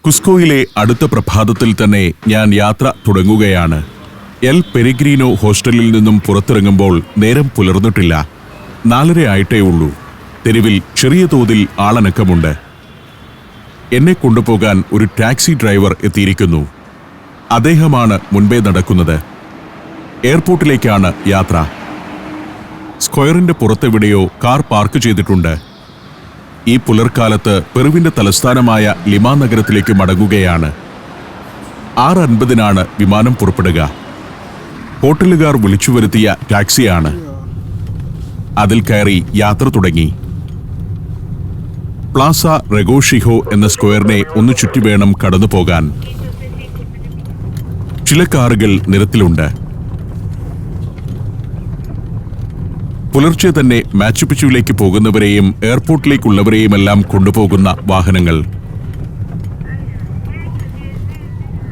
കുസ്കോയിലെ അടുത്ത പ്രഭാതത്തിൽ തന്നെ ഞാൻ യാത്ര തുടങ്ങുകയാണ്. എൽ പെരിഗ്രീനോ ഹോസ്റ്റലിൽ നിന്നും പുറത്തിറങ്ങുമ്പോൾ നേരം പുലർന്നിട്ടില്ല. 4:30 ആയിട്ടേ ഉള്ളൂ. തെരുവിൽ ചെറിയ തോതിൽ ആളനക്കമുണ്ട്. എന്നെ കൊണ്ടുപോകാൻ ഒരു ടാക്സി ഡ്രൈവർ എത്തിയിരിക്കുന്നു. അദ്ദേഹമാണ് മുൻപേ നടക്കുന്നത്. എയർപോർട്ടിലേക്കാണ് യാത്ര. സ്ക്വയറിന്റെ പുറത്തെവിടെയോ കാർ പാർക്ക് ചെയ്തിട്ടുണ്ട്. ഈ പുലർക്കാലത്ത് പെറുവിന്റെ തലസ്ഥാനമായ ലിമ നഗരത്തിലേക്ക് മടങ്ങുകയാണ്. 6:50 വിമാനം പുറപ്പെടുക. ഹോട്ടലുകാർ വിളിച്ചു വരുത്തിയ ടാക്സിയാണ്. അതിൽ കയറി യാത്ര തുടങ്ങി. പ്ലാസ റെഗോഷിഹോ എന്ന സ്ക്വയറിനെ ഒന്ന് ചുറ്റി വേണം കടന്നു പോകാൻ. ചില കാറുകൾ നിരത്തിലുണ്ട്. പുലർച്ചെ തന്നെ മാച്ചു പിച്ചുവിലേക്ക് പോകുന്നവരെയും എയർപോർട്ടിലേക്കുള്ളവരെയുമെല്ലാം കൊണ്ടുപോകുന്ന വാഹനങ്ങൾ.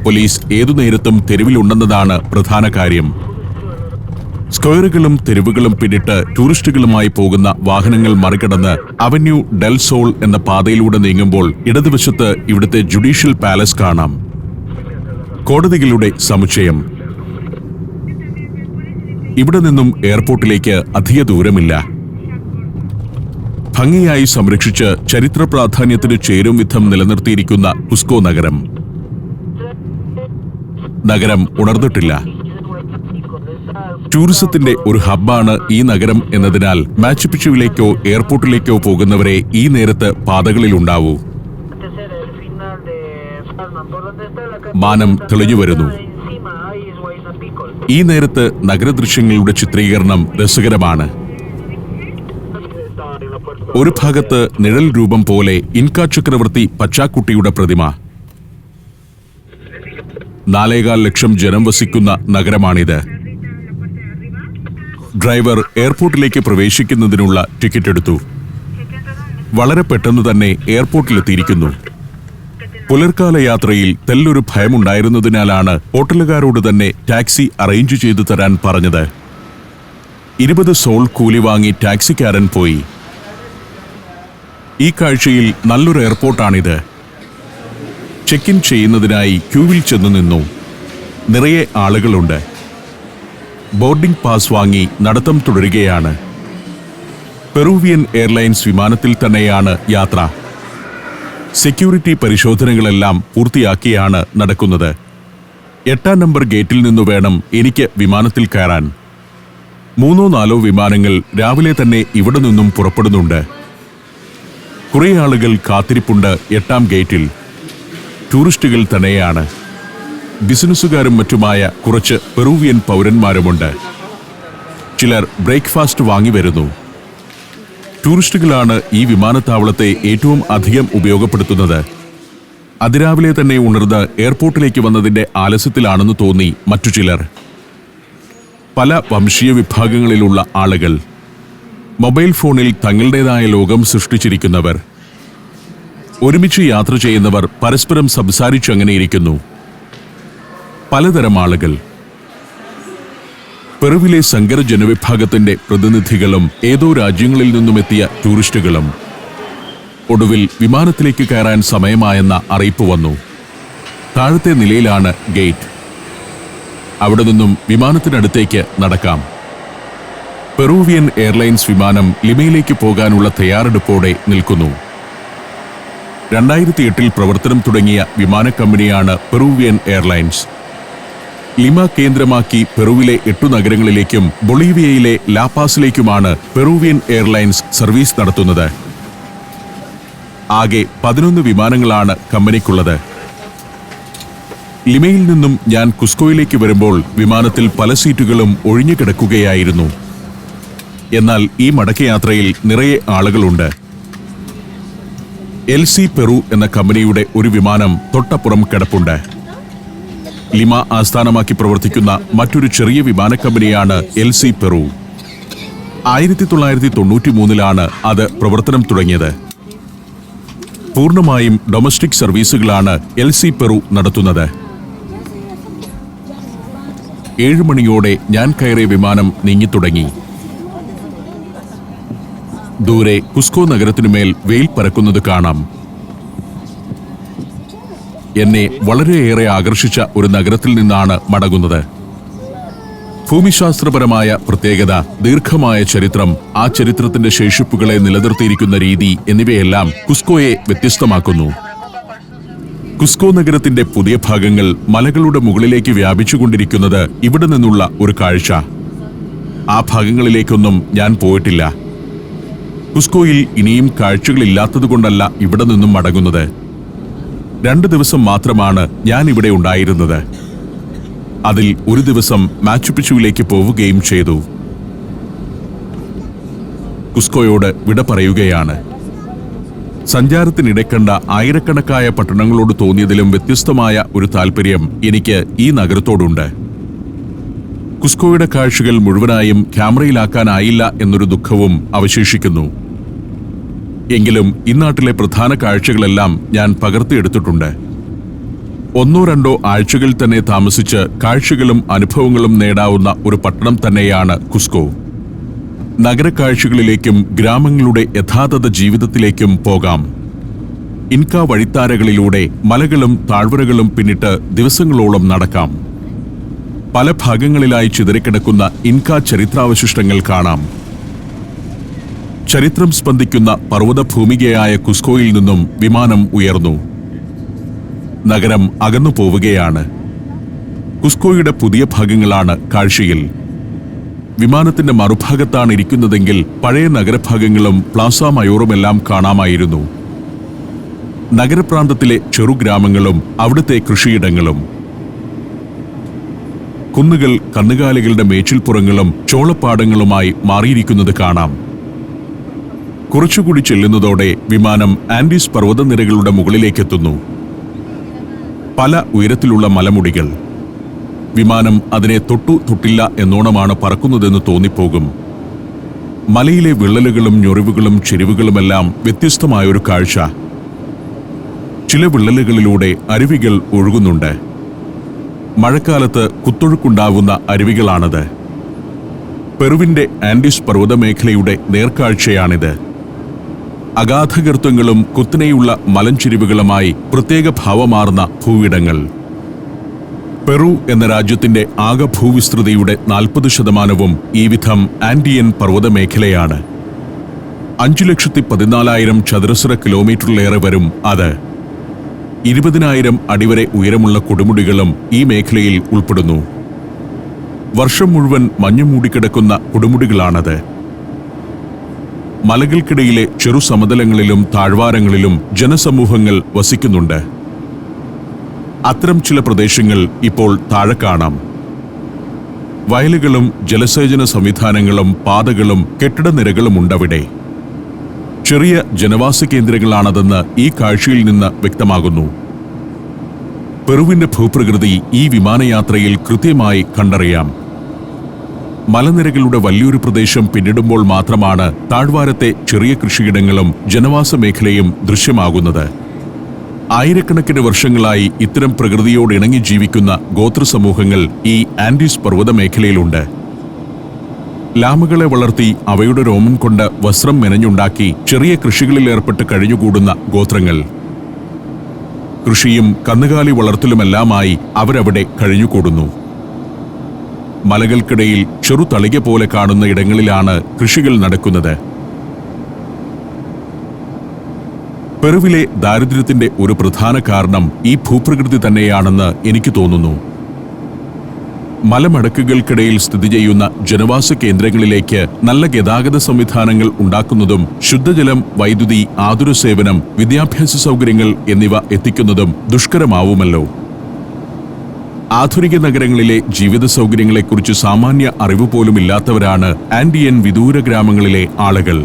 പോലീസ് ഏതു നേരത്തും തെരുവിലുണ്ടെന്നതാണ് പ്രധാന കാര്യം. സ്ക്വയറുകളും തെരുവുകളും പിന്നിട്ട് ടൂറിസ്റ്റുകളുമായി പോകുന്ന വാഹനങ്ങൾ മറികടന്ന് അവന്യൂ ഡെൽ സോൾ എന്ന പാതയിലൂടെ നീങ്ങുമ്പോൾ ഇടതുവശത്ത് ഇവിടുത്തെ ജുഡീഷ്യൽ പാലസ് കാണാം. കോടതികളുടെ സമുച്ചയം. ഇവിടെ നിന്നും എയർപോർട്ടിലേക്ക് അധിക ദൂരമില്ല. ഭംഗിയായി സംരക്ഷിച്ച് ചരിത്ര പ്രാധാന്യത്തിന് ചേരും വിധം നിലനിർത്തിയിരിക്കുന്ന കുസ്കോ നഗരം. നഗരം ഉണർന്നിട്ടില്ല. ടൂറിസത്തിന്റെ ഒരു ഹബ്ബാണ് ഈ നഗരം എന്നതിനാൽ മാച്ചു പിച്ചുവിലേക്കോ എയർപോർട്ടിലേക്കോ പോകുന്നവരെ ഈ നേരത്ത് പാതകളിലുണ്ടാവൂ. മാനം തെളിഞ്ഞു വരുന്നു. ഈ നേരത്ത് നഗരദൃശ്യങ്ങളുടെ ചിത്രീകരണം രസകരമാണ്. ഒരു ഭാഗത്ത് നിഴൽ രൂപം പോലെ ഇൻകാ ചക്രവർത്തി പച്ചാക്കുട്ടിയുടെ പ്രതിമ. 4.25 ലക്ഷം ജനം വസിക്കുന്ന നഗരമാണിത്. ഡ്രൈവർ എയർപോർട്ടിലേക്ക് പ്രവേശിക്കുന്നതിനുള്ള ടിക്കറ്റ് എടുത്തു. വളരെ പെട്ടെന്ന് തന്നെ എയർപോർട്ടിലെത്തിയിരിക്കുന്നു. പുലർക്കാല യാത്രയിൽ തെല്ലൊരു ഭയമുണ്ടായിരുന്നതിനാലാണ് ഹോട്ടലുകാരോട് തന്നെ ടാക്സി അറേഞ്ച് ചെയ്തു തരാൻ പറഞ്ഞത്. 20 സോൾ കൂലി വാങ്ങി ടാക്സിക്കാരൻ പോയി. ഈ കാഴ്ചയിൽ നല്ലൊരു എയർപോർട്ടാണിത്. ചെക്ക് ഇൻ ചെയ്യുന്നതിനായി ക്യൂവിൽ ചെന്നു നിന്നു. നിറയെ ആളുകളുണ്ട്. ബോർഡിംഗ് പാസ് വാങ്ങി നടത്തം തുടരുകയാണ്. പെറൂവിയൻ എയർലൈൻസ് വിമാനത്തിൽ തന്നെയാണ് യാത്ര. സെക്യൂരിറ്റി പരിശോധനകളെല്ലാം പൂർത്തിയാക്കിയാണ് നടക്കുന്നത്. 8-ാം നമ്പർ ഗേറ്റിൽ നിന്നു വേണം എനിക്ക് വിമാനത്തിൽ കയറാൻ. 3-4 വിമാനങ്ങൾ രാവിലെ തന്നെ ഇവിടെ നിന്നും പുറപ്പെടുന്നുണ്ട്. കുറേ ആളുകൾ കാത്തിരിപ്പുണ്ട് 8-ാം ഗേറ്റിൽ. ടൂറിസ്റ്റുകൾ തന്നെയാണ്. ബിസിനസ്സുകാരും മറ്റുമായ കുറച്ച് പെറൂവിയൻ പൗരന്മാരുമുണ്ട്. ചിലർ ബ്രേക്ക്ഫാസ്റ്റ് വാങ്ങി വരുന്നു. ടൂറിസ്റ്റുകളാണ് ഈ വിമാനത്താവളത്തെ ഏറ്റവും അധികം ഉപയോഗപ്പെടുത്തുന്നത്. അതിരാവിലെ തന്നെ ഉണർന്ന് എയർപോർട്ടിലേക്ക് വന്നതിന്റെ ആലസ്യത്തിലാണെന്ന് തോന്നി മറ്റു ചിലർ. പല വംശീയ വിഭാഗങ്ങളിലുള്ള ആളുകൾ. മൊബൈൽ ഫോണിൽ തങ്ങളുടേതായ ലോകം സൃഷ്ടിച്ചിരിക്കുന്നവർ. ഒരുമിച്ച് യാത്ര ചെയ്യുന്നവർ പരസ്പരം സംസാരിച്ചങ്ങനെയിരിക്കുന്നു. പലതരം ആളുകൾ. പെറുവിലെ സങ്കര ജനവിഭാഗത്തിന്റെ പ്രതിനിധികളും ഏതോ രാജ്യങ്ങളിൽ നിന്നുമെത്തിയ ടൂറിസ്റ്റുകളും. ഒടുവിൽ വിമാനത്തിലേക്ക് കയറാൻ സമയമായെന്ന അറിയിപ്പ് വന്നു. താഴത്തെ നിലയിലാണ് ഗേറ്റ്. അവിടെ നിന്നും വിമാനത്തിനടുത്തേക്ക് നടക്കാം. പെറൂവിയൻ എയർലൈൻസ് വിമാനം ലിമയിലേക്ക് പോകാനുള്ള തയ്യാറെടുപ്പോടെ നിൽക്കുന്നു. 2008 പ്രവർത്തനം തുടങ്ങിയ വിമാന കമ്പനിയാണ് പെറൂവിയൻ എയർലൈൻസ്. ലിമ കേന്ദ്രമാക്കി പെറുവിലെ 8 നഗരങ്ങളിലേക്കും ബൊളീവിയയിലെ ലാപാസിലേക്കുമാണ് പെറൂവിയൻ എയർലൈൻസ് സർവീസ് നടത്തുന്നത്. ആകെ 11 വിമാനങ്ങളാണ് കമ്പനിക്കുള്ളത്. ലിമയിൽ നിന്നും ഞാൻ കുസ്കോയിലേക്ക് വരുമ്പോൾ വിമാനത്തിൽ പല സീറ്റുകളും ഒഴിഞ്ഞു കിടക്കുകയായിരുന്നു. എന്നാൽ ഈ മടക്കയാത്രയിൽ നിറയെ ആളുകളുണ്ട്. എൽസി പെറു എന്ന കമ്പനിയുടെ ഒരു വിമാനം തൊട്ടപ്പുറം കിടപ്പുണ്ട്. ലിമ ആസ്ഥാനമാക്കി പ്രവർത്തിക്കുന്ന മറ്റൊരു ചെറിയ വിമാന കമ്പനിയാണ് എൽസി പെറു. 1993 അത് പ്രവർത്തനം തുടങ്ങിയത്. പൂർണ്ണമായും ഡൊമസ്റ്റിക് സർവീസുകളാണ് എൽസി പെറു നടത്തുന്നത്. 7 മണിയോടെ ഞാൻ കയറിയ വിമാനം നീങ്ങിത്തുടങ്ങി. ദൂരെ കുസ്കോ നഗരത്തിനുമേൽ വെയിൽ പരക്കുന്നത് കാണാം. എന്നെ വളരെയേറെ ആകർഷിച്ച ഒരു നഗരത്തിൽ നിന്നാണ് മടങ്ങുന്നത്. ഭൂമിശാസ്ത്രപരമായ പ്രത്യേകത, ദീർഘമായ ചരിത്രം, ആ ചരിത്രത്തിന്റെ ശേഷിപ്പുകളെ നിലനിർത്തിയിരിക്കുന്ന രീതി എന്നിവയെല്ലാം കുസ്കോയെ വ്യത്യസ്തമാക്കുന്നു. കുസ്കോ നഗരത്തിന്റെ പുതിയ ഭാഗങ്ങൾ മലകളുടെ മുകളിലേക്ക് വ്യാപിച്ചുകൊണ്ടിരിക്കുന്നത് ഇവിടെ നിന്നുള്ള ഒരു കാഴ്ച. ആ ഭാഗങ്ങളിലേക്കൊന്നും ഞാൻ പോയിട്ടില്ല. കുസ്കോയിൽ ഇനിയും കാഴ്ചകളില്ലാത്തതുകൊണ്ടല്ല ഇവിടെ നിന്നും മടങ്ങുന്നത്. 2 ദിവസം മാത്രമാണ് ഞാൻ ഇവിടെ ഉണ്ടായിരുന്നത്. അതിൽ ഒരു ദിവസം മാച്ചു പിച്ചുവിലേക്ക് പോവുകയും ചെയ്തു. കുസ്കോയോട് വിട പറയുകയാണ്. സഞ്ചാരത്തിനിടെ കണ്ട ആയിരക്കണക്കായ പട്ടണങ്ങളോട് തോന്നിയതിലും വ്യത്യസ്തമായ ഒരു താല്പര്യം എനിക്ക് ഈ നഗരത്തോടുണ്ട്. കുസ്കോയുടെ കാഴ്ചകൾ മുഴുവനായും ക്യാമറയിലാക്കാനായില്ല എന്നൊരു ദുഃഖവും അവശേഷിക്കുന്നു. എങ്കിലും ഇന്നാട്ടിലെ പ്രധാന കാഴ്ചകളെല്ലാം ഞാൻ പകർത്തിയെടുത്തിട്ടുണ്ട്. 1-2 ആഴ്ചകൾ തന്നെ താമസിച്ച് കാഴ്ചകളും അനുഭവങ്ങളും നേടാവുന്ന ഒരു പട്ടണം തന്നെയാണ് കുസ്കോ. നഗരക്കാഴ്ചകളിലേക്കും ഗ്രാമങ്ങളുടെ യഥാർത്ഥ ജീവിതത്തിലേക്കും പോകാം. ഇൻക വഴിത്താരകളിലൂടെ മലകളും താഴ്വരകളും പിന്നിട്ട് ദിവസങ്ങളോളം നടക്കാം. പല ഭാഗങ്ങളിലായി ചിതറിക്കിടക്കുന്ന ഇൻക ചരിത്രാവശിഷ്ടങ്ങൾ കാണാം. ചരിത്രം സ്പന്ദിക്കുന്ന പർവ്വതഭൂമികയായ കുസ്കോയിൽ നിന്നും വിമാനം ഉയർന്നു. നഗരം അകന്നു പോവുകയാണ്. കുസ്കോയുടെ പുതിയ ഭാഗങ്ങളാണ് കാഴ്ചയിൽ. വിമാനത്തിന്റെ മറുഭാഗത്താണ് ഇരിക്കുന്നതെങ്കിൽ പഴയ നഗരഭാഗങ്ങളും പ്ലാസ മയോറുമെല്ലാം കാണാമായിരുന്നു. നഗരപ്രാന്തത്തിലെ ചെറുഗ്രാമങ്ങളും അവിടുത്തെ കൃഷിയിടങ്ങളും, കുന്നുകൾ കന്നുകാലികളുടെ മേച്ചിൽപ്പുറങ്ങളും ചോളപ്പാടങ്ങളുമായി മാറിയിരിക്കുന്നത് കാണാം. കുറച്ചുകൂടി ചെല്ലുന്നതോടെ വിമാനം ആൻഡീസ് പർവ്വതനിരകളുടെ മുകളിലേക്കെത്തുന്നു. പല ഉയരത്തിലുള്ള മലമുടികൾ. വിമാനം അതിനെ തൊട്ടില്ല എന്നോണമാണ് പറക്കുന്നതെന്ന് തോന്നിപ്പോകും. മലയിലെ വിള്ളലുകളും ഞൊറിവുകളും ചെരിവുകളുമെല്ലാം വ്യത്യസ്തമായൊരു കാഴ്ച. ചില വിള്ളലുകളിലൂടെ അരുവികൾ ഒഴുകുന്നുണ്ട്. മഴക്കാലത്ത് കുത്തൊഴുക്കുണ്ടാവുന്ന അരുവികളാണത്. പെറുവിന്റെ ആൻഡീസ് പർവ്വതമേഖലയുടെ നേർക്കാഴ്ചയാണിത്. അഗാധഗർത്തങ്ങളും കുത്തനെയുള്ള മലഞ്ചെരിവുകളുമായി പ്രത്യേക ഭാവമാർന്ന ഭൂവിടങ്ങൾ. പെറു എന്ന രാജ്യത്തിന്റെ ആകെ ഭൂവിസ്തൃതിയുടെ 40% ഈ വിധം ആൻഡിയൻ പർവ്വതമേഖലയാണ്. 5,14,000 ചതുരശ്ര കിലോമീറ്ററിലേറെ വരും അത്. 20,000 അടി വരെ ഉയരമുള്ള കൊടുമുടികളും ഈ മേഖലയിൽ ഉൾപ്പെടുന്നു. വർഷം മുഴുവൻ മഞ്ഞു മൂടിക്കിടക്കുന്ന കൊടുമുടികളാണത്. മലകൾക്കിടയിലെ ചെറു സമതലങ്ങളിലും താഴ്വാരങ്ങളിലും ജനസമൂഹങ്ങൾ വസിക്കുന്നുണ്ട്. അത്തരം ചില പ്രദേശങ്ങൾ ഇപ്പോൾ താഴെ കാണാം. വയലുകളും ജലസേചന സംവിധാനങ്ങളും പാതകളും കെട്ടിടനിരകളും ഉണ്ടവിടെ. ചെറിയ ജനവാസ കേന്ദ്രങ്ങളാണതെന്ന് ഈ കാഴ്ചയിൽ നിന്ന് വ്യക്തമാകുന്നു. പെറുവിന്റെ ഭൂപ്രകൃതി ഈ വിമാനയാത്രയിൽ കൃത്യമായി കണ്ടറിയാം. മലനിരകളുടെ വലിയൊരു പ്രദേശം പിന്നിടുമ്പോൾ മാത്രമാണ് താഴ്വാരത്തെ ചെറിയ കൃഷിയിടങ്ങളും ജനവാസ മേഖലയും ദൃശ്യമാകുന്നത്. ആയിരക്കണക്കിന് വർഷങ്ങളായി ഇത്തരം പ്രകൃതിയോട് ഇണങ്ങി ജീവിക്കുന്ന ഗോത്രസമൂഹങ്ങൾ ഈ ആൻഡീസ് പർവ്വത മേഖലയിലുണ്ട്. ലാമകളെ വളർത്തി അവയുടെ രോമം കൊണ്ട് വസ്ത്രം മെനഞ്ഞുണ്ടാക്കി ചെറിയ കൃഷികളിൽ ഏർപ്പെട്ട് കഴിഞ്ഞുകൂടുന്ന ഗോത്രങ്ങൾ. കൃഷിയും കന്നുകാലി വളർത്തലുമെല്ലാമായി അവരവിടെ കഴിഞ്ഞുകൂടുന്നു. മലകൾക്കിടയിൽ ചെറുതളിക പോലെ കാണുന്ന ഇടങ്ങളിലാണ് കൃഷികൾ നടക്കുന്നത്. പെറുവിലെ ദാരിദ്ര്യത്തിന്റെ ഒരു പ്രധാന കാരണം ഈ ഭൂപ്രകൃതി തന്നെയാണെന്ന് എനിക്ക് തോന്നുന്നു. മലമടക്കുകൾക്കിടയിൽ സ്ഥിതി ചെയ്യുന്ന ജനവാസ കേന്ദ്രങ്ങളിലേക്ക് നല്ല ഗതാഗത സംവിധാനങ്ങൾ ഉണ്ടാക്കുന്നതും ശുദ്ധജലം, വൈദ്യുതി, ആതുര സേവനം, വിദ്യാഭ്യാസ സൗകര്യങ്ങൾ എന്നിവ എത്തിക്കുന്നതും ദുഷ്കരമാവുമല്ലോ. ആധുനിക നഗരങ്ങളിലെ ജീവിത സൗകര്യങ്ങളെക്കുറിച്ച് സാമാന്യ അറിവ് പോലും ഇല്ലാത്തവരാണ് ആൻഡിയൻ വിദൂര ഗ്രാമങ്ങളിലെ ആളുകൾ.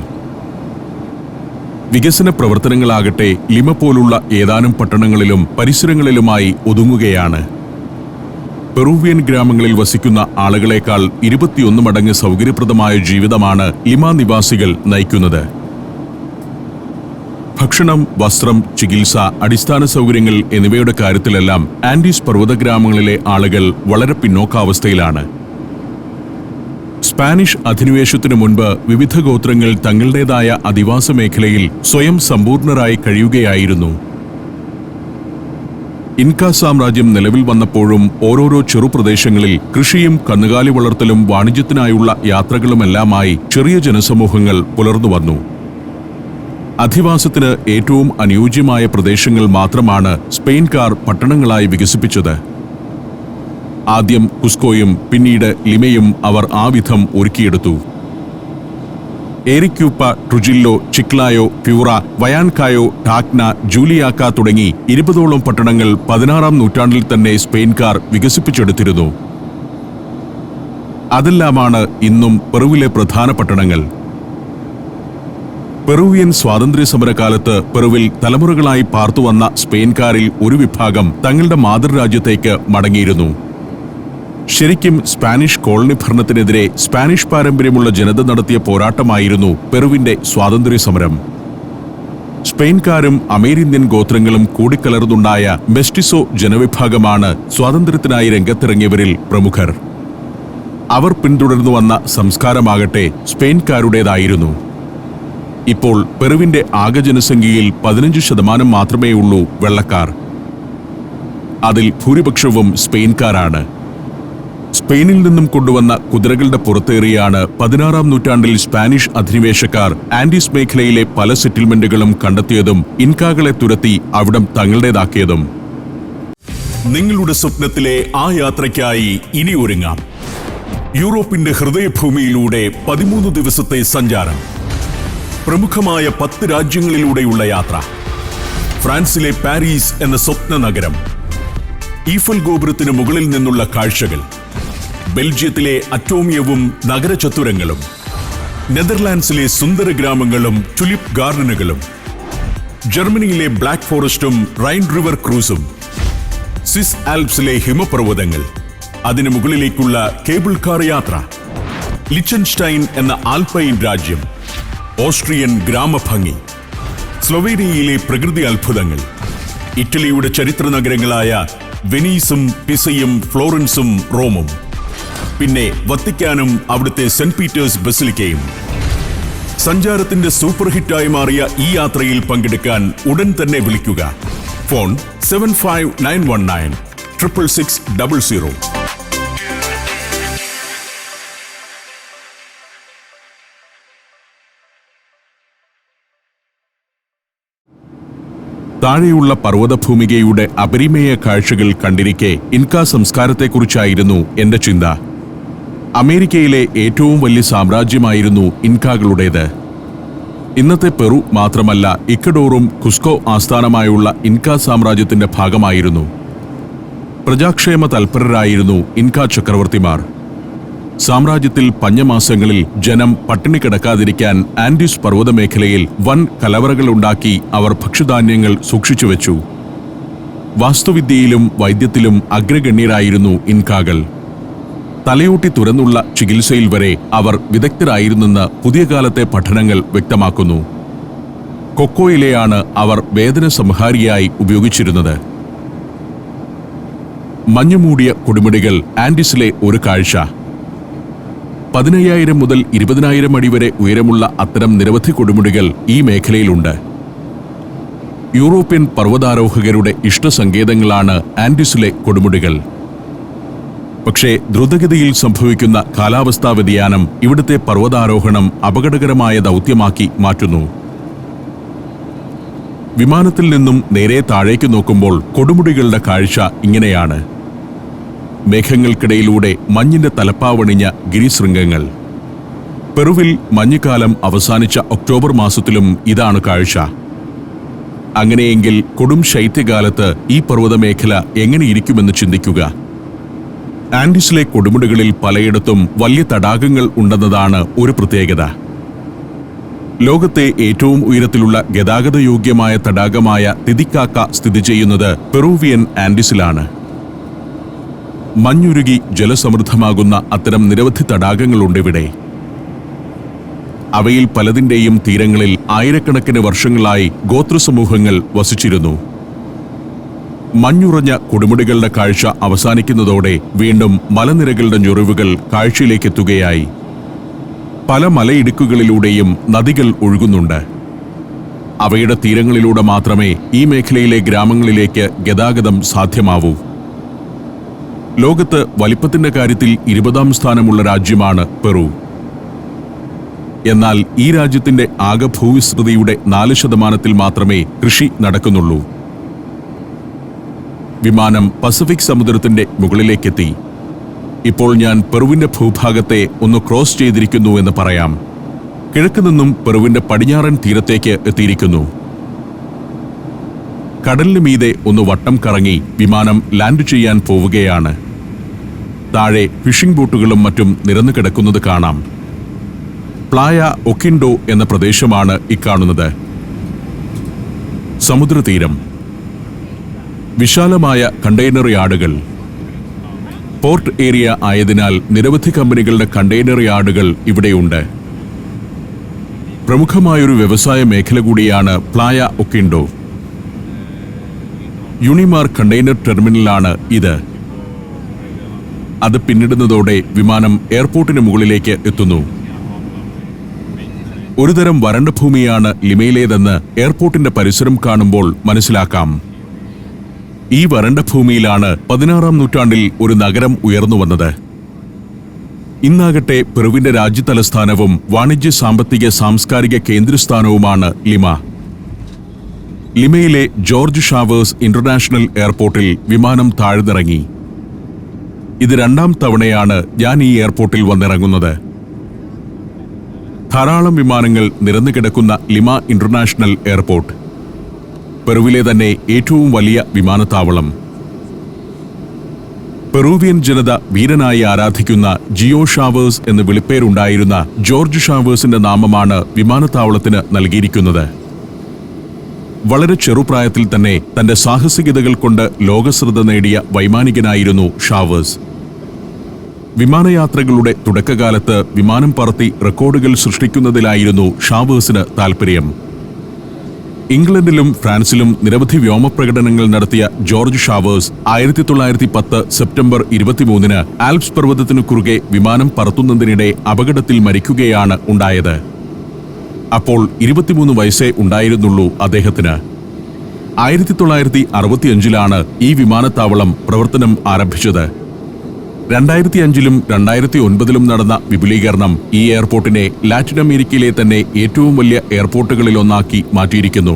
വികസന പ്രവർത്തനങ്ങളാകട്ടെ ലിമ പോലുള്ള ഏതാനും പട്ടണങ്ങളിലും പരിസരങ്ങളിലുമായി ഒതുങ്ങുകയാണ്. പെറൂവിയൻ ഗ്രാമങ്ങളിൽ വസിക്കുന്ന ആളുകളെക്കാൾ 21 മടങ്ങ് സൗകര്യപ്രദമായ ജീവിതമാണ് ലിമ നിവാസികൾ നയിക്കുന്നത്. ഭക്ഷണം, വസ്ത്രം, ചികിത്സ, അടിസ്ഥാന സൗകര്യങ്ങൾ എന്നിവയുടെ കാര്യത്തിലെല്ലാം ആൻഡീസ് പർവ്വതഗ്രാമങ്ങളിലെ ആളുകൾ വളരെ പിന്നോക്കാവസ്ഥയിലാണ്. സ്പാനിഷ് അധിനിവേശത്തിനു മുൻപ് വിവിധ ഗോത്രങ്ങൾ തങ്ങളുടേതായ അധിവാസ മേഖലയിൽ സ്വയം സമ്പൂർണരായി കഴിയുകയായിരുന്നു. ഇൻകാ സാമ്രാജ്യം നിലവിൽ വന്നപ്പോഴും ഓരോരോ ചെറുപ്രദേശങ്ങളിൽ കൃഷിയും കന്നുകാലി വളർത്തലും വാണിജ്യത്തിനായുള്ള യാത്രകളുമെല്ലാമായി ചെറിയ ജനസമൂഹങ്ങൾ പുലർന്നു വന്നു. അധിവാസത്തിന് ഏറ്റവും അനുയോജ്യമായ പ്രദേശങ്ങൾ മാത്രമാണ് സ്പെയിൻകാർ പട്ടണങ്ങളായി വികസിപ്പിച്ചത്. ആദ്യം കുസ്കോയും പിന്നീട് ലിമയും അവർ ആ വിധം ഒരുക്കിയെടുത്തു. ഏരിക്യൂപ്പ, ട്രുജില്ലോ, ചിക്ലായോ, പ്യൂറ, വയാൻകായോ, ടാക്ന, ജൂലിയാക്ക തുടങ്ങി 20ഓളം പട്ടണങ്ങൾ 16-ാം നൂറ്റാണ്ടിൽ തന്നെ സ്പെയിൻകാർ വികസിപ്പിച്ചെടുത്തിരുന്നു. അതെല്ലാമാണ് ഇന്നും പെറുവിലെ പ്രധാന പട്ടണങ്ങൾ. പെറുവിയൻ സ്വാതന്ത്ര്യ സമരകാലത്ത് പെറുവിൽ തലമുറകളായി പാർത്തുവന്ന സ്പെയിൻകാരിൽ ഒരു വിഭാഗം തങ്ങളുടെ മാതൃരാജ്യത്തേക്ക് മടങ്ങിയിരുന്നു. ശരിക്കും സ്പാനിഷ് കോളനി ഭരണത്തിനെതിരെ സ്പാനിഷ് പാരമ്പര്യമുള്ള ജനത നടത്തിയ പോരാട്ടമായിരുന്നു പെറുവിന്റെ സ്വാതന്ത്ര്യ സമരം. സ്പെയിൻകാരും അമേരിന്ത്യൻ ഗോത്രങ്ങളും കൂടിക്കലർന്നുണ്ടായ മെസ്റ്റിസോ ജനവിഭാഗമാണ് സ്വാതന്ത്ര്യത്തിനായി രംഗത്തിറങ്ങിയവരിൽ പ്രമുഖർ. അവർ പിന്തുടർന്നു വന്ന സംസ്കാരമാകട്ടെ സ്പെയിൻകാരുടേതായിരുന്നു. ഇപ്പോൾ പെറുവിന്റെ ആകെ ജനസംഖ്യയിൽ 15% മാത്രമേ ഉള്ളൂ വെള്ളക്കാർ. അതിൽ ഭൂരിപക്ഷവും സ്പെയിൻകാരാണ്. സ്പെയിനിൽ നിന്നും കൊണ്ടുവന്ന കുതിരകളുടെ പുറത്തേറിയാണ് 16-ാം നൂറ്റാണ്ടിൽ സ്പാനിഷ് അധിനിവേശക്കാർ ആൻഡീസ് മേഖലയിലെ പല സെറ്റിൽമെന്റുകളും കണ്ടെത്തിയതും ഇൻകാകളെ തുരത്തി അവിടം തങ്ങളുടേതാക്കിയതും. നിങ്ങളുടെ സ്വപ്നത്തിലെ ആ യാത്രയ്ക്കായി ഇനി ഒരുങ്ങാം. യൂറോപ്പിന്റെ ഹൃദയഭൂമിയിലൂടെ 13 ദിവസത്തെ സഞ്ചാരം. പ്രമുഖമായ 10 രാജ്യങ്ങളിലൂടെയുള്ള യാത്ര. ഫ്രാൻസിലെ പാരീസ് എന്ന സ്വപ്ന നഗരം. ഈഫൽ ഗോപുരത്തിന് മുകളിൽ നിന്നുള്ള കാഴ്ചകൾ. ബെൽജിയത്തിലെ അറ്റോമിയവും നഗരചത്തുരങ്ങളും. നെതർലാൻഡ്സിലെ സുന്ദര ഗ്രാമങ്ങളും ടുലിപ്പ് ഗാർഡനുകളും. ജർമ്മനിയിലെ ബ്ലാക്ക് ഫോറസ്റ്റും റൈൻ റിവർ ക്രൂസും. സ്വിസ് ആൽപ്സിലെ ഹിമപർവ്വതങ്ങൾ. അതിനു മുകളിലേക്കുള്ള കേബിൾ കാർ യാത്ര. ലിച്ചൻസ്റ്റൈൻ എന്ന ആൽപൈൻ രാജ്യം. ഓസ്ട്രിയൻ ഗ്രാമഭംഗി. സ്ലൊവേനിയയിലെ പ്രകൃതി അത്ഭുതങ്ങൾ. ഇറ്റലിയുടെ ചരിത്ര നഗരങ്ങളായ വെനീസും പിസയും ഫ്ലോറൻസും റോമും. പിന്നെ വത്തിക്കാനും അവിടുത്തെ സെന്റ് പീറ്റേഴ്സ് ബസിലിക്കയും. സഞ്ചാരത്തിന്റെ സൂപ്പർ ഹിറ്റായി മാറിയ ഈ യാത്രയിൽ പങ്കെടുക്കാൻ ഉടൻ തന്നെ വിളിക്കുക. ഫോൺ 75919 66600. താഴെയുള്ള പർവ്വതഭൂമികയുടെ അപരിമേയ കാഴ്ചകൾ കണ്ടിരിക്കെ ഇൻകാ സംസ്കാരത്തെക്കുറിച്ചായിരുന്നു എന്റെ ചിന്ത. അമേരിക്കയിലെ ഏറ്റവും വലിയ സാമ്രാജ്യമായിരുന്നു ഇൻകാകളുടേത്. ഇന്നത്തെ പെറു മാത്രമല്ല, ഇക്വഡോറും കുസ്കോ ആസ്ഥാനമായുള്ള ഇൻകാ സാമ്രാജ്യത്തിന്റെ ഭാഗമായിരുന്നു. പ്രജാക്ഷേമ തൽപരരായിരുന്നു ഇൻകാ ചക്രവർത്തിമാർ. സാമ്രാജ്യത്തിൽ പഞ്ഞമാസങ്ങളിൽ ജനം പട്ടിണി കിടക്കാതിരിക്കാൻ ആൻഡീസ് പർവ്വതമേഖലയിൽ വൻ കലവറകളുണ്ടാക്കി അവർ ഭക്ഷ്യധാന്യങ്ങൾ സൂക്ഷിച്ചുവെച്ചു. വാസ്തുവിദ്യയിലും വൈദ്യത്തിലും അഗ്രഗണ്യരായിരുന്നു ഇൻകാകൾ. തലയോട്ടി തുറന്നുള്ള ചികിത്സയിൽ വരെ അവർ വിദഗ്ധരായിരുന്നെന്ന് പുതിയ കാലത്തെ പഠനങ്ങൾ വ്യക്തമാക്കുന്നു. കൊക്കോയിലയാണ് അവർ വേദന സംഹാരിയായി ഉപയോഗിച്ചിരുന്നത്. മഞ്ഞുമൂടിയ കൊടുമുടികൾ ആൻഡീസിലെ ഒരു കാഴ്ച. 15,000 മുതൽ 20,000 അടി വരെ ഉയരമുള്ള അത്തരം നിരവധി കൊടുമുടികൾ ഈ മേഖലയിലുണ്ട്. യൂറോപ്യൻ പർവ്വതാരോഹകരുടെ ഇഷ്ടസങ്കേതങ്ങളാണ് ആൻഡീസിലെ കൊടുമുടികൾ. പക്ഷേ ദ്രുതഗതിയിൽ സംഭവിക്കുന്ന കാലാവസ്ഥാ വ്യതിയാനം ഇവിടുത്തെ പർവ്വതാരോഹണം അപകടകരമായ ദൗത്യമാക്കി മാറ്റുന്നു. വിമാനത്തിൽ നിന്നും നേരെ താഴേക്ക് നോക്കുമ്പോൾ കൊടുമുടികളുടെ കാഴ്ച ഇങ്ങനെയാണ്. മേഘങ്ങൾക്കിടയിലൂടെ മഞ്ഞിന്റെ തലപ്പാവണിഞ്ഞ ഗിരിശൃംഗങ്ങൾ. പെറുവിൽ മഞ്ഞുകാലം അവസാനിച്ച ഒക്ടോബർ മാസത്തിലും ഇതാണ് കാഴ്ച. അങ്ങനെയെങ്കിൽ കൊടും ശൈത്യകാലത്ത് ഈ പർവ്വതമേഖല എങ്ങനെയിരിക്കുമെന്ന് ചിന്തിക്കുക. ആൻഡീസിലെ കൊടുമുടികളിൽ പലയിടത്തും വലിയ തടാകങ്ങൾ ഉണ്ടെന്നതാണ് ഒരു പ്രത്യേകത. ലോകത്തെ ഏറ്റവും ഉയരത്തിലുള്ള ഗതാഗതയോഗ്യമായ തടാകമായ തിതിക്കാക്ക സ്ഥിതി ചെയ്യുന്നത് പെറൂവിയൻ ആൻഡീസിലാണ്. മഞ്ഞുരുകി ജലസമൃദ്ധമാകുന്ന അത്തരം നിരവധി തടാകങ്ങളുണ്ടിവിടെ. അവയിൽ പലതിന്റെയും തീരങ്ങളിൽ ആയിരക്കണക്കിന് വർഷങ്ങളായി ഗോത്രസമൂഹങ്ങൾ വസിച്ചിരുന്നു. മഞ്ഞുറഞ്ഞ കൊടുമുടികളുടെ കാഴ്ച അവസാനിക്കുന്നതോടെ വീണ്ടും മലനിരകളുടെ ഞൊറിവുകൾ കാഴ്ചയിലേക്കെത്തുകയായി. പല മലയിടുക്കുകളിലൂടെയും നദികൾ ഒഴുകുന്നുണ്ട്. അവയുടെ തീരങ്ങളിലൂടെ മാത്രമേ ഈ മേഖലയിലെ ഗ്രാമങ്ങളിലേക്ക് ഗതാഗതം സാധ്യമാവൂ. ലോകത്ത് വലിപ്പത്തിന്റെ കാര്യത്തിൽ 20ാം സ്ഥാനമുള്ള രാജ്യമാണ് പെറു. എന്നാൽ ഈ രാജ്യത്തിന്റെ ആകെ ഭൂവിസ്തൃതിയുടെ 4% മാത്രമേ കൃഷി നടക്കുന്നുള്ളൂ. വിമാനം പസഫിക് സമുദ്രത്തിന്റെ മുകളിലേക്കെത്തി. ഇപ്പോൾ ഞാൻ പെറുവിന്റെ ഭൂഭാഗത്തെ ഒന്ന് ക്രോസ് ചെയ്തിരിക്കുന്നു എന്ന് പറയാം. കിഴക്ക് നിന്നും പെറുവിന്റെ പടിഞ്ഞാറൻ തീരത്തേക്ക് എത്തിയിരിക്കുന്നു. കടലിന് മീതെ ഒന്ന് വട്ടം കറങ്ങി വിമാനം ലാൻഡ് ചെയ്യാൻ പോവുകയാണ്. താഴെ ഫിഷിംഗ് ബോട്ടുകളും മറ്റും നിരന്നു കിടക്കുന്നത് കാണാം. പ്ലായ ഒക്കിൻഡോ എന്ന പ്രദേശമാണ് ഇക്കാണുന്നത്. സമുദ്രതീരം, വിശാലമായ കണ്ടെയ്നർ യാർഡുകൾ. പോർട്ട് ഏരിയ ആയതിനാൽ നിരവധി കമ്പനികളുടെ കണ്ടെയ്നർ യാർഡുകൾ ഇവിടെയുണ്ട്. പ്രമുഖമായൊരു വ്യവസായ മേഖല കൂടിയാണ് പ്ലായ ഒക്കിൻഡോ. യൂണിമാർ കണ്ടെയ്നർ ടെർമിനലാണ് ഇത്. അത് പിന്നിടുന്നതോടെ വിമാനം എയർപോർട്ടിന് മുകളിലേക്ക് എത്തുന്നു. ഒരുതരം വരണ്ട ഭൂമിയാണ് ലിമയിലേതെന്ന് എയർപോർട്ടിന്റെ പരിസരം കാണുമ്പോൾ മനസ്സിലാക്കാം. ഈ വരണ്ട ഭൂമിയിലാണ് 16ാം നൂറ്റാണ്ടിൽ ഒരു നഗരം ഉയർന്നു വന്നത്. ഇന്നാകട്ടെ പെറുവിന്റെ രാജ്യതലസ്ഥാനവും വാണിജ്യ സാമ്പത്തിക സാംസ്കാരിക കേന്ദ്രസ്ഥാനവുമാണ് ലിമ. ലിമയിലെ ജോർജ് ഷാവേഴ്സ് ഇന്റർനാഷണൽ എയർപോർട്ടിൽ വിമാനം താഴ്ന്നിറങ്ങി. ഇത് 2ാം തവണയാണ് ഞാൻ ഈ എയർപോർട്ടിൽ വന്നിറങ്ങുന്നത്. ധാരാളം വിമാനങ്ങൾ നിരന്നു കിടക്കുന്ന ലിമ ഇന്റർനാഷണൽ എയർപോർട്ട്, പെറുവിലെ തന്നെ ഏറ്റവും വലിയ വിമാനത്താവളം. പെറൂവിയൻ ജനത വീരനായി ആരാധിക്കുന്ന ജിയോ ഷാവേഴ്സ് എന്ന് വിളിപ്പേരുണ്ടായിരുന്ന ജോർജ് ഷാവേഴ്സിന്റെ നാമമാണ് വിമാനത്താവളത്തിന് നൽകിയിരിക്കുന്നത്. വളരെ ചെറുപ്രായത്തിൽ തന്നെ തന്റെ സാഹസികതകൾ കൊണ്ട് ലോകശ്രദ്ധ നേടിയ വൈമാനികനായിരുന്നു ഷാവേഴ്സ്. വിമാനയാത്രകളുടെ തുടക്കകാലത്ത് വിമാനം പറത്തി റെക്കോർഡുകൾ സൃഷ്ടിക്കുന്നതിലായിരുന്നു ഷാവേഴ്സിന് താൽപ്പര്യം. ഇംഗ്ലണ്ടിലും ഫ്രാൻസിലും നിരവധി വ്യോമപ്രകടനങ്ങൾ നടത്തിയ ജോർജ് ഷാവേഴ്സ് 1910 സെപ്റ്റംബർ 23-ന് ആൽപ്സ് പർവ്വതത്തിനു കുറുകെ വിമാനം പറത്തുന്നതിനിടെ അപകടത്തിൽ മരിക്കുകയാണ് ഉണ്ടായത്. അപ്പോൾ 23 വയസ്സേ ഉണ്ടായിരുന്നുള്ളൂ അദ്ദേഹത്തിന്. 1965-ലാണ് ഈ വിമാനത്താവളം പ്രവർത്തനം ആരംഭിച്ചത്. 2005-ലും 2009-ലും നടന്ന വിപുലീകരണം ഈ എയർപോർട്ടിനെ ലാറ്റിൻ അമേരിക്കയിലെ തന്നെ ഏറ്റവും വലിയ എയർപോർട്ടുകളിലൊന്നാക്കി മാറ്റിയിരിക്കുന്നു.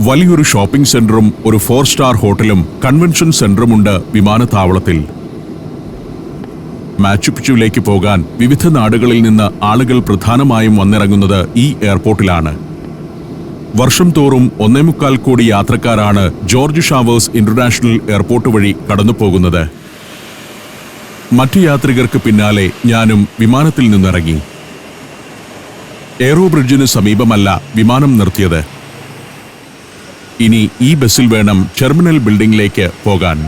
വലിയൊരു ഷോപ്പിംഗ് സെന്ററും ഒരു 4 സ്റ്റാർ ഹോട്ടലും കൺവെൻഷൻ സെന്ററുമുണ്ട് വിമാനത്താവളത്തിൽ. മാച്ചു പിച്ചുവിലേക്ക് പോകാൻ വിവിധ നാടുകളിൽ നിന്ന് ആളുകൾ പ്രധാനമായും വന്നിറങ്ങുന്നത് ഈ എയർപോർട്ടിലാണ്. വർഷം തോറും 1.25 കോടി യാത്രക്കാരാണ് ജോർജ് ഷാവേഴ്സ് ഇന്റർനാഷണൽ എയർപോർട്ട് വഴി കടന്നുപോകുന്നത്. മറ്റു യാത്രികർക്ക് പിന്നാലെ ഞാനും വിമാനത്തിൽ നിന്നിറങ്ങി. എയ്റോ ബ്രിഡ്ജിന് സമീപമല്ല വിമാനം നിർത്തിയത്. ഇനി ഈ ബസ്സിൽ വേണം ടെർമിനൽ ബിൽഡിംഗിലേക്ക് പോകാൻ.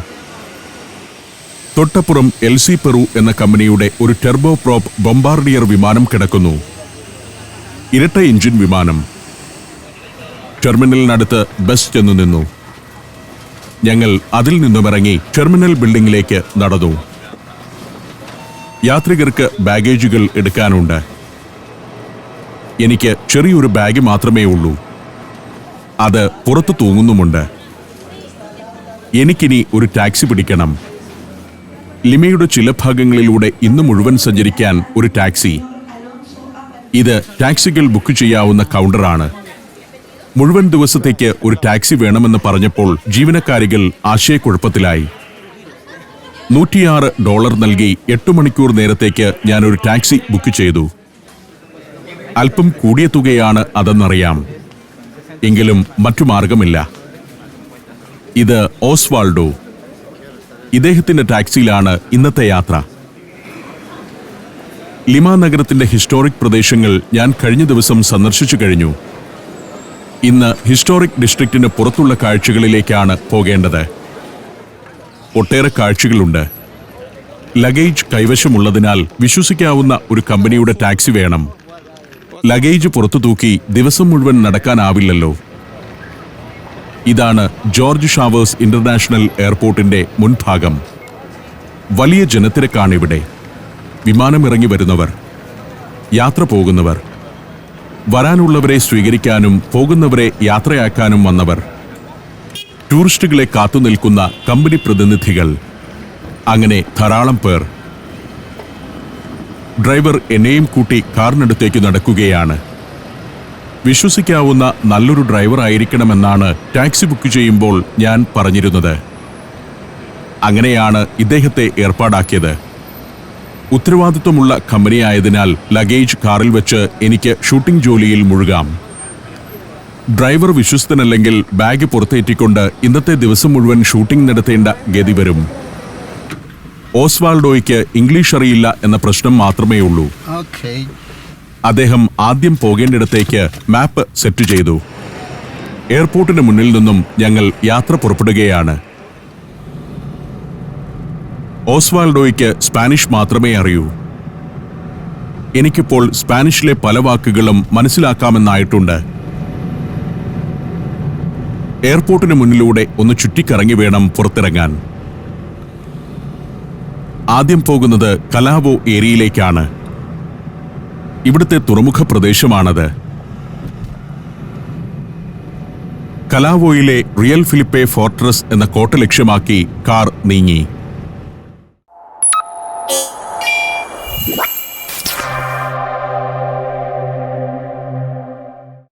തൊട്ടപ്പുറം LC പെറു എന്ന കമ്പനിയുടെ ഒരു ടെർബോ പ്രോപ്പ് ബൊംബാർഡിയർ വിമാനം കിടക്കുന്നു. ഇരട്ട എഞ്ചിൻ വിമാനം. ടെർമിനലിനടുത്ത് ബസ് ചെന്നു നിന്നു. ഞങ്ങൾ അതിൽ നിന്നുമിറങ്ങി ടെർമിനൽ ബിൽഡിംഗിലേക്ക് നടന്നു. യാത്രികർക്ക് ബാഗേജുകൾ എടുക്കാനുണ്ട്. എനിക്ക് ചെറിയൊരു ബാഗ് മാത്രമേ ഉള്ളൂ. അത് പുറത്തു തൂങ്ങുന്നുമുണ്ട്. എനിക്കിനി ഒരു ടാക്സി പിടിക്കണം. ലിമയുടെ ചില ഭാഗങ്ങളിലൂടെ ഇന്ന് മുഴുവൻ സഞ്ചരിക്കാൻ ഒരു ടാക്സി. ഇത് ടാക്സികൾ ബുക്ക് ചെയ്യാവുന്ന കൗണ്ടറാണ്. മുഴുവൻ ദിവസത്തേക്ക് ഒരു ടാക്സി വേണമെന്ന് പറഞ്ഞപ്പോൾ ജീവനക്കാരികൾ ആശയക്കുഴപ്പത്തിലായി. $106 നൽകി 8 മണിക്കൂർ നേരത്തേക്ക് ഞാനൊരു ടാക്സി ബുക്ക് ചെയ്തു. അല്പം കൂടിയ തുകയാണ് അതെന്നറിയാം. എങ്കിലും മറ്റു മാർഗമില്ല. ഇത് ഓസ്വാൾഡോ. ഇദ്ദേഹത്തിന്റെ ടാക്സിയിലാണ് ഇന്നത്തെ യാത്ര. ലിമ നഗരത്തിന്റെ ഹിസ്റ്റോറിക് പ്രദേശങ്ങൾ ഞാൻ കഴിഞ്ഞ ദിവസം സന്ദർശിച്ചു കഴിഞ്ഞു. ഇന്ന് ഹിസ്റ്റോറിക് ഡിസ്ട്രിക്റ്റിന് പുറത്തുള്ള കാഴ്ചകളിലേക്കാണ് പോകേണ്ടത്. ഒട്ടേറെ കാഴ്ചകളുണ്ട്. ലഗേജ് കൈവശമുള്ളതിനാൽ വിശ്വസിക്കാവുന്ന ഒരു കമ്പനിയുടെ ടാക്സി വേണം. ലഗേജ് പുറത്തു തൂക്കി ദിവസം മുഴുവൻ നടക്കാനാവില്ലല്ലോ. ഇതാണ് ജോർജ് ഷാവേഴ്സ് ഇന്റർനാഷണൽ എയർപോർട്ടിന്റെ മുൻഭാഗം. വലിയ ജനത്തിരക്കാണിവിടെ. വിമാനമിറങ്ങി വരുന്നവർ, യാത്ര പോകുന്നവർ. വരാനുള്ളവരെ സ്വീകരിക്കാനും പോകുന്നവരെ യാത്രയാക്കാനും വന്നവർ, ടൂറിസ്റ്റുകളെ കാത്തുനിൽക്കുന്ന കമ്പനി പ്രതിനിധികൾ, അങ്ങനെ ധാരാളം പേർ. ഡ്രൈവർ എന്നെയും കൂട്ടി കാറിനടുത്തേക്ക് നടക്കുകയാണ്. വിശ്വസിക്കാവുന്ന നല്ലൊരു ഡ്രൈവർ ആയിരിക്കണമെന്നാണ് ടാക്സി ബുക്ക് ചെയ്യുമ്പോൾ ഞാൻ പറഞ്ഞിരുന്നത്. അങ്ങനെയാണ് ഇദ്ദേഹത്തെ ഏർപ്പാടാക്കിയത്. ഉത്തരവാദിത്വമുള്ള കമ്പനിയായതിനാൽ ലഗേജ് കാറിൽ വെച്ച് എനിക്ക് ഷൂട്ടിംഗ് ജോലിയിൽ മുഴുകാം. ഡ്രൈവർ വിശ്വസ്തനല്ലെങ്കിൽ ബാഗ് പുറത്തേറ്റിക്കൊണ്ട് ഇന്നത്തെ ദിവസം മുഴുവൻ ഷൂട്ടിംഗ് നടത്തേണ്ട ഗതി വരും. ഓസ്വാൾഡോയ്ക്ക് ഇംഗ്ലീഷ് അറിയില്ല എന്ന പ്രശ്നം മാത്രമേ ഉള്ളൂ. അദ്ദേഹം ആദ്യം പോകേണ്ടിടത്തേക്ക് മാപ്പ് സെറ്റ് ചെയ്തു. എയർപോർട്ടിന് മുന്നിൽ നിന്നും ഞങ്ങൾ യാത്ര പുറപ്പെടുകയാണ്. ഓസ്വാൾഡോയ്ക്ക് സ്പാനിഷ് മാത്രമേ അറിയൂ. എനിക്കിപ്പോൾ സ്പാനിഷിലെ പല വാക്കുകളും മനസ്സിലാക്കാമെന്നായിട്ടുണ്ട്. എയർപോർട്ടിന് മുന്നിലൂടെ ഒന്ന് ചുറ്റിക്കറങ്ങി വേണം പുറത്തിറങ്ങാൻ. ആദ്യം പോകുന്നത് കലാവോ ഏരിയയിലേക്കാണ്. ഇവിടുത്തെ തുറമുഖ പ്രദേശമാണത്. കലാവോയിലെ റിയൽ ഫിലിപ്പെ ഫോർട്രസ് എന്ന കോട്ട ലക്ഷ്യമാക്കി കാർ നീങ്ങി.